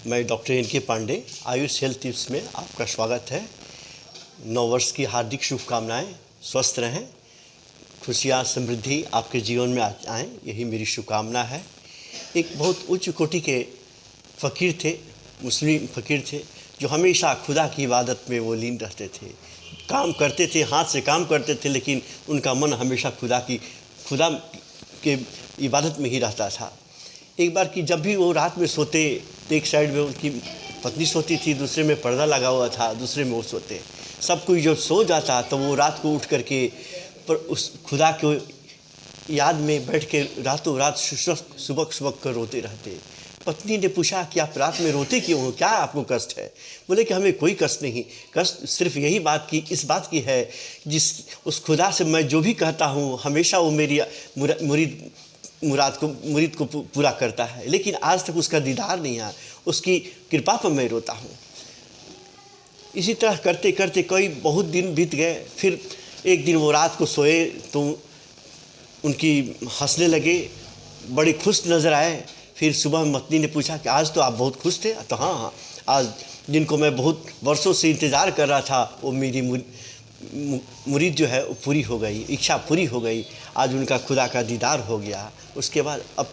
मैं doctor N के Pandey, Ayush health tips में आपका स्वागत है। नव वर्ष की हार्दिक शुभकामनाएं। स्वस्थ रहें, खुशियाँ समृद्धि आपके जीवन में आएँ, यही मेरी शुभकामना है। एक बहुत उच्च कोटि के फ़कीर थे, मुस्लिम फ़कीर थे, जो हमेशा खुदा की इबादत में वो लीन रहते थे। काम करते थे, हाथ से काम करते थे, लेकिन उनका मन हमेशा खुदा के इबादत में ही रहता था। एक बार कि जब भी वो रात में सोते, एक साइड में उनकी पत्नी सोती थी, दूसरे में पर्दा लगा हुआ था, दूसरे में वो सोते। सब कोई जब सो जाता तो वो रात को उठ करके पर उस खुदा को याद में बैठ के रातों रात सुबह कर रोते रहते। पत्नी ने पूछा कि आप रात में रोते क्यों हो, क्या आपको कष्ट है? बोले कि हमें कोई कष्ट नहीं, कष्ट सिर्फ यही इस बात की है, उस खुदा से मैं जो भी कहता हूँ हमेशा वो मेरी मुरीद को पूरा करता है, लेकिन आज तक उसका दीदार नहीं आया, उसकी कृपा पर मैं रोता हूँ। इसी तरह करते करते कई बहुत दिन बीत गए। फिर एक दिन वो रात को सोए तो उनकी हंसने लगे, बड़े खुश नज़र आए। फिर सुबह पत्नी ने पूछा कि आज तो आप बहुत खुश थे? तो हाँ, आज जिनको मैं बहुत वर्षों से इंतज़ार कर रहा था वो मेरी मुरीद जो है वो पूरी हो गई, इच्छा पूरी हो गई। आज उनका खुदा का दीदार हो गया। उसके बाद अब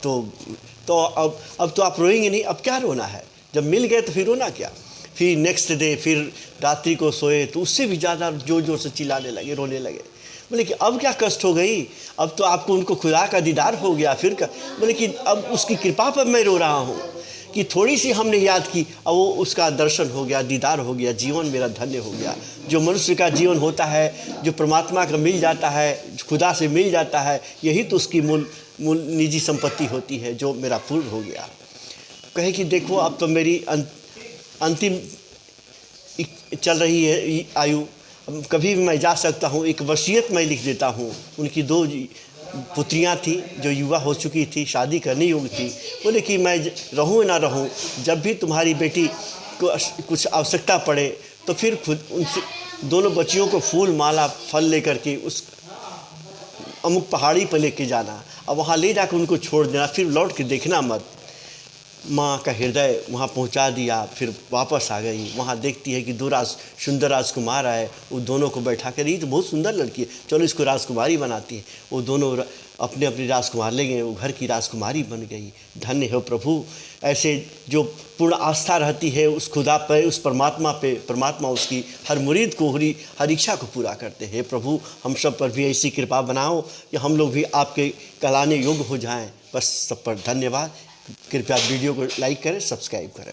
तो आप रोएंगे नहीं, अब क्या रोना है? जब मिल गए तो फिर रोना क्या? फिर नेक्स्ट डे फिर रात्रि को सोए तो उससे भी ज़्यादा जोर जोर से चिल्लाने लगे, रोने लगे। बोले कि अब क्या कष्ट हो गई, अब तो आपको उनको खुदा का दीदार हो गया, फिर क्या? बोले कि अब उसकी कृपा पर मैं रो रहा हूँ कि थोड़ी सी हमने याद की, अब वो उसका दर्शन हो गया, दीदार हो गया, जीवन मेरा धन्य हो गया। जो मनुष्य का जीवन होता है, जो परमात्मा का मिल जाता है, खुदा से मिल जाता है, यही तो उसकी मूल निजी संपत्ति होती है, जो मेरा पूर्ण हो गया। कहे कि देखो अब तो मेरी अंतिम चल रही है आयु, कभी भी मैं जा सकता हूँ। एक वसीयत मैं लिख देता हूँ। उनकी 2 पुत्रियां थी जो युवा हो चुकी थी, शादी करने योग्य थी। बोले कि मैं रहूँ ना रहूँ, जब भी तुम्हारी बेटी को कुछ आवश्यकता पड़े तो फिर खुद उनसे दोनों बच्चियों को फूल माला फल लेकर के उस अमुक पहाड़ी पर लेके जाना, अब वहाँ ले जाकर उनको छोड़ देना, फिर लौट के देखना मत। माँ का हृदय वहाँ पहुँचा दिया, फिर वापस आ गई। वहाँ देखती है कि 2 सुंदर राजकुमार आए, वो दोनों को बैठा कर, ये तो बहुत सुंदर लड़की है, चलो इसको राजकुमारी बनाती है। वो दोनों अपने अपने राजकुमार ले गए, वो घर की राजकुमारी बन गई। धन्य हो प्रभु, ऐसे जो पूर्ण आस्था रहती है उस खुदा पे, उस परमात्मा पे, परमात्मा उसकी हर मुरीद को, हर इच्छा को पूरा करते हैं। प्रभु हम सब पर भी ऐसी कृपा बनाओ कि हम लोग भी आपके कहलाने योग्य हो जाएं। बस सब पर धन्यवाद। कृपया वीडियो को लाइक करें, सब्सक्राइब करें।